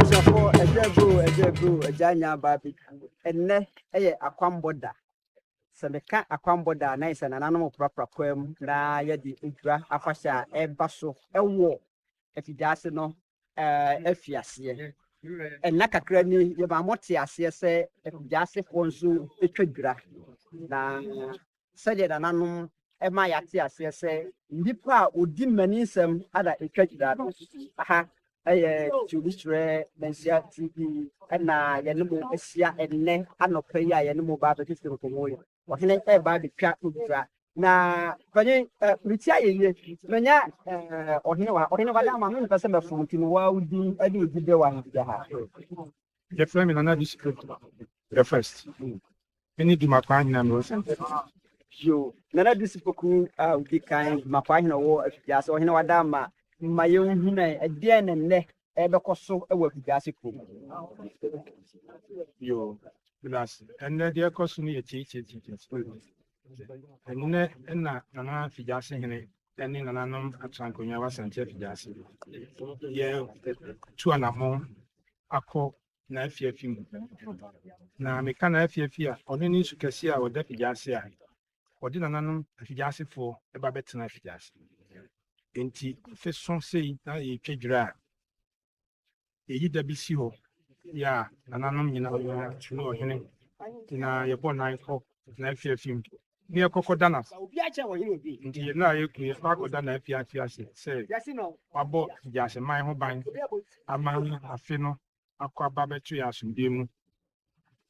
Osafo ejebru ejanya babi enne eye akwamboda semeka akwamboda na isa nananom prapra kwam na yedi Odwira afahya eba so ewo Effiduase no Effiase enna kakra ni ye ba mote ase se Effiduase fo nso etwadwira na sede nananom ema yate ase se nipa odi manisem ada etwadwira no aha tulistre mensia TV na yenemo esia enne anopa ya yenemo ba be tisi ko yo ohene ba be twa Odwira na banye mitia ye menya ohene wa da ma me pese me fu ntinu wa udi ade odi de wa ndia ha the frame in another district the first any do makwa hina no yo nana disipoku udi kan makwa hina wo Effiduase ohene wa da ma mayehunu na ede nne ebekoso ewa Effiduase ko yo plus and the cost ni echi and na Effiduase hene eni nananom atrankonya wasante Effiduase ye tu anamo akọ na Effiafi mu na meka na Effiafi a ono ni sukasi a oda Effiduase a odi nananom Effiduase fo eba betena Effiduase enti feson sei na ye twadwira eyi da bi si ho ya nananom nyina no ohene na ye bona ko na Effiafi ni ekokoda na obi a che wo hene obi nti na ye ku ye akoda na Effiase se wabo Effiduase man ho ban ama afi no akwaba betu ya asumdie mu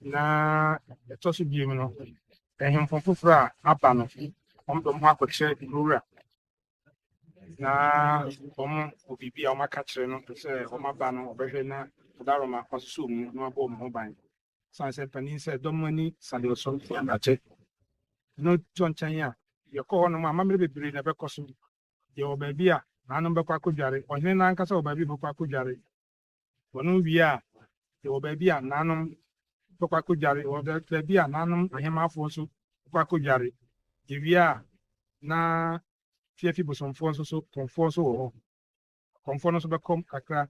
na etoso bie mu no ehemfo foforo a aba no omdom ho akọkye rura na obibi a omaka kire no se omaba no obehwe na daroma kwaso mu no abo mu ban sanse panin se domani sale so ache no chonchan ya yekọ no ma mamre bebiri na bekoso ye obabi a nanom bekwa kodware ohene na nkasa obabi bekwa kodware wono wi a ye obabi a nanom bekwa kodware obabi a nanom ahemafo so bekwa kodware ye wi a na Effiafi bosomfo nso so konfo so wo konfo no so bekom kakra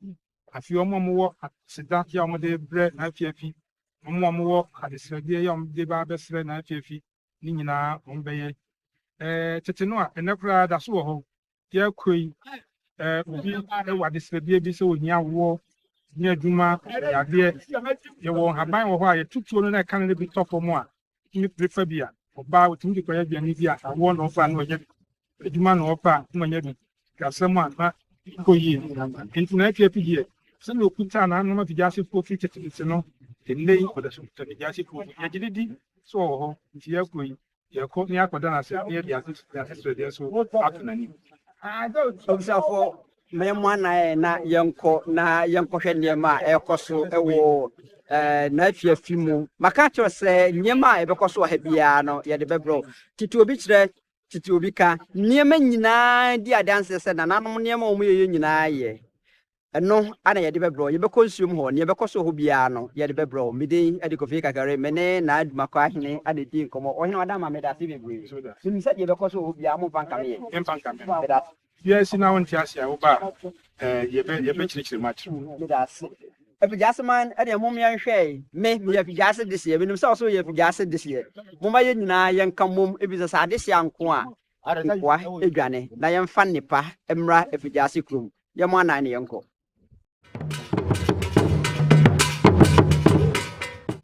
afi omo sida ya omo de bre na Effiafi omo adesrade ya omo de ba besre na Effiafi ni nyina omo beye tete no a enekura da so wo ho ye koi obi e wadesrade bi se ohia wo ni adwuma yade ye wo haban wo ho a ye tutuo no na kan ne bi tofo mo a ni prefer bia oba otimi ko ya bia ni bia awo no fa no ye eduma no opa mmanya bi kasem a na koyi enti na Effiafi die se no okuta na no ma Effiduase fo fi tete no tenlei ko da so Effiduase fo ya gididi so ho nti ya koyi ya ko ni akoda na se ya Effiduase so atunani obisafo memo na yenko hwe niema ekoso ewo na Effiafi mu maka cho se niema ebekoso ha bia no ye de bebro titi obi kire titi obi ka niema nyina di adanse se na nanom niema omu ye nyina ye eno ana ye de bebro ye bekonsuum ho ne ye bekoso ho bia no ye de bebro midin edi kofi kakare mene na aduma kwa hene ade di nkomo ohene wada ma meda se bebre sim se ye bekoso ho bia mo banka me meda yes na won ti asia wo ba ye be chirichiri match meda se Effiduase man ade mo me hwe me Effiduase this year binim so ye Effiduase this year mo ma ye nyina ye nka mom ebi sa ade sia nko a kwa edwane na ye mfa nipa emra Effiduase krum ye mo anan ne ye nko